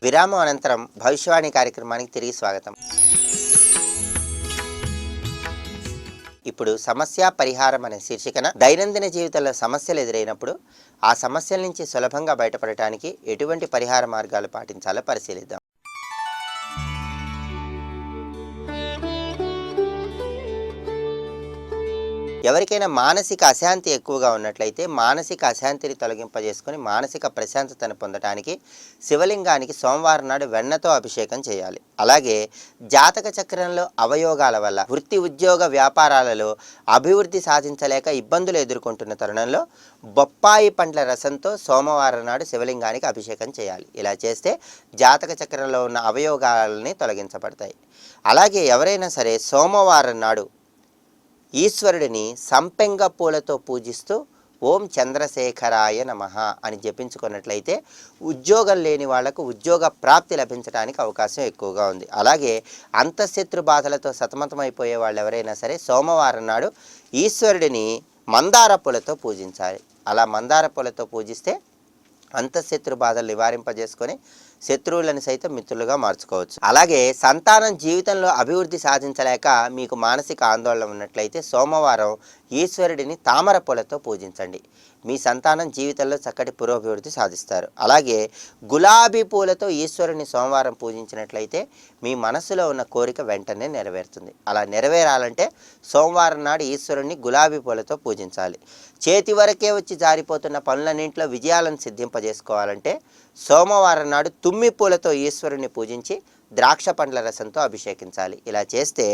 విరామం అనంతరం భవిష్యవాణి కార్యక్రమానికి తిరిగి స్వాగతం. ఇప్పుడు సమస్య పరిహారం అనే శీర్షికన దైనందిన జీవితంలో సమస్యలు ఎదురైనప్పుడు ఆ సమస్యల నుంచి సులభంగా బయటపడటానికి ఎటువంటి పరిహార మార్గాలు పాటించాలో పరిశీలిద్దాం. ఎవరికైనా మానసిక అశాంతి ఎక్కువగా ఉన్నట్లయితే మానసిక అశాంతిని తొలగింపజేసుకొని మానసిక ప్రశాంతతను పొందడానికి శివలింగానికి సోమవారం నాడు వెన్నతో అభిషేకం చేయాలి. అలాగే జాతక చక్రంలో అవయోగాల వల్ల వృత్తి ఉద్యోగ వ్యాపారాలలో అభివృద్ధి సాధించలేక ఇబ్బందులు ఎదుర్కొంటున్న తరుణంలో బొప్పాయి పండ్ల రసంతో సోమవారం నాడు శివలింగానికి అభిషేకం చేయాలి. ఇలా చేస్తే జాతక చక్రంలో ఉన్న అవయోగాలని తొలగించబడతాయి. అలాగే ఎవరైనా సరే సోమవారం నాడు ఈశ్వరుడిని సంపెంగ పూలతో పూజిస్తూ ఓం చంద్రశేఖరాయ నమః అని జపించుకున్నట్లయితే ఉద్యోగం లేని వాళ్లకు ఉద్యోగ ప్రాప్తి లభించడానికి అవకాశం ఎక్కువగా ఉంది. అలాగే అంతఃశత్రు బాధలతో సతమతమైపోయే వాళ్ళు ఎవరైనా సరే సోమవారం నాడు ఈశ్వరుడిని మందార పూలతో పూజించాలి. అలా మందార పూలతో పూజిస్తే అంతఃశత్రు బాధలు నివారింపజేసుకొని శత్రువులను సైతం మిత్రులుగా మార్చుకోవచ్చు. అలాగే సంతానం జీవితంలో అభివృద్ధి సాధించలేక మీకు మానసిక ఆందోళన ఉన్నట్లయితే సోమవారం ఈశ్వరుడిని తామర పూలతో పూజించండి. మీ సంతానం జీవితంలో చక్కటి పురోభివృద్ధి సాధిస్తారు. అలాగే గులాబీ పూలతో ఈశ్వరుని సోమవారం పూజించినట్లయితే మీ మనసులో ఉన్న కోరిక వెంటనే నెరవేరుతుంది. అలా నెరవేరాలంటే సోమవారం నాడు ఈశ్వరుని గులాబీ పూలతో పూజించాలి. చేతి వరకే వచ్చి జారిపోతున్న పనులన్నింటిలో విజయాలను సిద్ధింపజేసుకోవాలంటే సోమవారం నాడు తుమ్మి పూలతో ఈశ్వరుని పూజించి ద్రాక్ష పండ్ల రసంతో అభిషేకించాలి. ఇలా చేస్తే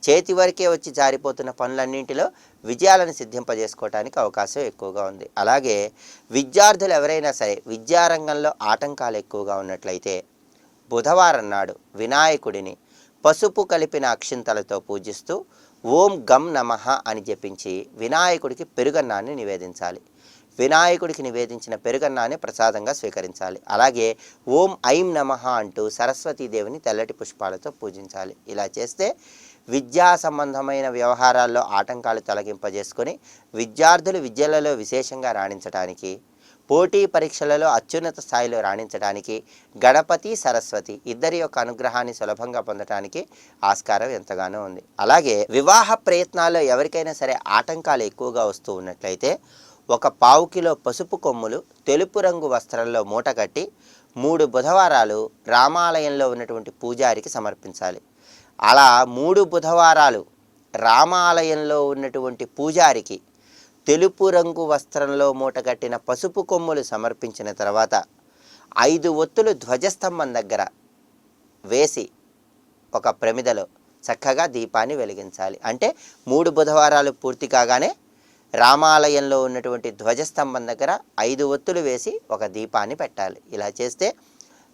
చేతి వరకే వచ్చి జారిపోతున్న పనులన్నింటిలో విజయాలను సిద్ధింపజేసుకోవడానికి అవకాశం ఎక్కువగా ఉంది. అలాగే విద్యార్థులు ఎవరైనా సరే విద్యారంగంలో ఆటంకాలు ఎక్కువగా ఉన్నట్లయితే బుధవారం నాడు వినాయకుడిని పసుపు కలిపిన అక్షింతలతో పూజిస్తూ ఓం గం నమః అని జపించి వినాయకుడికి పెరుగన్నాన్ని నివేదించాలి. వినాయకుడికి నివేదించిన పెరుగన్నాన్ని ప్రసాదంగా స్వీకరించాలి. అలాగే ఓం ఐం నమః అంటూ సరస్వతీదేవిని తెల్లటి పుష్పాలతో పూజించాలి. ఇలా చేస్తే విద్యా సంబంధమైన వ్యవహారాల్లో ఆటంకాలు తొలగింపజేసుకొని విద్యార్థులు విద్యలలో విశేషంగా రాణించడానికి, పోటీ పరీక్షలలో అత్యున్నత స్థాయిలో రాణించడానికి గణపతి సరస్వతి ఇద్దరి యొక్క అనుగ్రహాన్ని సులభంగా పొందడానికి ఆస్కారం ఎంతగానో ఉంది. అలాగే వివాహ ప్రయత్నాల్లో ఎవరికైనా సరే ఆటంకాలు ఎక్కువగా వస్తూ ఉన్నట్లయితే ఒక పావు కిలో పసుపు కొమ్ములు తెలుపు రంగు వస్త్రంలో మూట కట్టి 3 బుధవారాలు రామాలయంలో ఉన్నటువంటి పూజారికి సమర్పించాలి. అలా 3 బుధవారాలు రామాలయంలో ఉన్నటువంటి పూజారికి తెలుపు రంగు వస్త్రంలో మూట కట్టిన పసుపు కొమ్ములు సమర్పించిన తర్వాత 5 ఒత్తులు ధ్వజస్తంభం దగ్గర వేసి ఒక ప్రమిదలో చక్కగా దీపాన్ని వెలిగించాలి. అంటే 3 బుధవారాలు పూర్తి కాగానే రామాలయంలో ఉన్నటువంటి ధ్వజస్తంభం దగ్గర 5 ఒత్తులు వేసి ఒక దీపాన్ని పెట్టాలి. ఇలా చేస్తే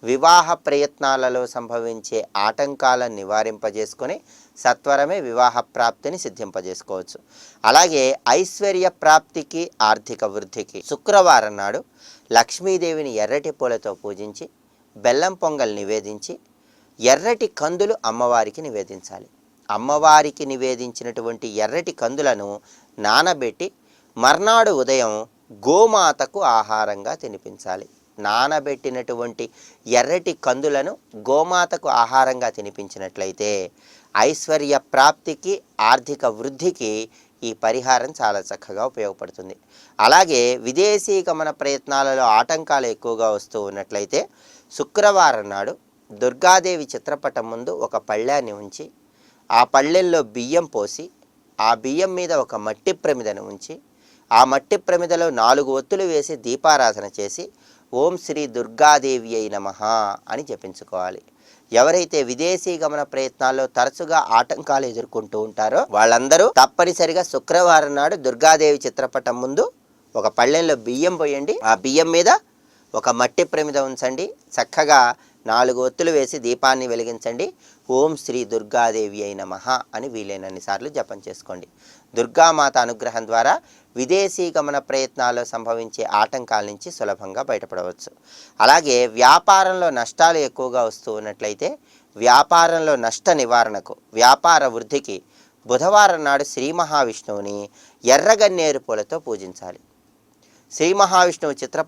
వివాహ ప్రయత్నాలలో సంభవించే ఆటంకాలను నివారింపజేసుకొని సత్వరమే వివాహ ప్రాప్తిని సిద్ధింపజేసుకోవచ్చు. అలాగే ఐశ్వర్య ప్రాప్తికి ఆర్థిక వృద్ధికి శుక్రవారం నాడు లక్ష్మీదేవిని ఎర్రటి పూలతో పూజించి బెల్లం పొంగల్ నివేదించి ఎర్రటి కందులు అమ్మవారికి నివేదించాలి. అమ్మవారికి నివేదించినటువంటి ఎర్రటి కందులను నానబెట్టి మర్నాడు ఉదయం గోమాతకు ఆహారంగా తినిపించాలి. నానబెట్టినటువంటి ఎర్రటి కందులను గోమాతకు ఆహారంగా తినిపించినట్లయితే ఐశ్వర్య ప్రాప్తికి ఆర్థిక వృద్ధికి ఈ పరిహారం చాలా చక్కగా ఉపయోగపడుతుంది. అలాగే విదేశీ గమన ప్రయత్నాలలో ఆటంకాలు ఎక్కువగా వస్తూ ఉన్నట్లయితే శుక్రవారం నాడు దుర్గాదేవి చిత్రపటం ముందు ఒక పళ్ళాన్ని ఉంచి ఆ పళ్ళెల్లో బియ్యం పోసి ఆ బియ్యం మీద ఒక మట్టి ప్రమిదను ఉంచి ఆ మట్టి ప్రమిదలో 4 ఒత్తులు వేసి దీపారాధన చేసి ఓం శ్రీ దుర్గాదేవి అయి నమః అని జపించుకోవాలి. ఎవరైతే విదేశీ గమన ప్రయత్నాల్లో తరచుగా ఆటంకాలు ఎదుర్కొంటూ ఉంటారో వాళ్ళందరూ తప్పనిసరిగా శుక్రవారం నాడు దుర్గాదేవి చిత్రపటం ముందు ఒక పళ్ళెంలో బియ్యం పోయండి. ఆ బియ్యం మీద ఒక మట్టి ప్రమిద ఉంచండి. చక్కగా 4 ఒత్తులు వేసి దీపాన్ని వెలిగించండి. ఓం శ్రీ దుర్గాదేవి అయి నమః అని వీలైనన్ని సార్లు జపం చేసుకోండి. దుర్గామాత అనుగ్రహం ద్వారా విదేశీ గమన ప్రయత్నాల్లో సంభవించే ఆటంకాల నుంచి సులభంగా బయటపడవచ్చు. అలాగే వ్యాపారంలో నష్టాలు ఎక్కువగా వస్తూ ఉన్నట్లయితే వ్యాపారంలో నష్ట నివారణకు వ్యాపార వృద్ధికి బుధవారం నాడు శ్రీ మహావిష్ణువుని ఎర్రగన్నేరు పూలతో పూజించాలి. శ్రీ మహావిష్ణువు చిత్రపటం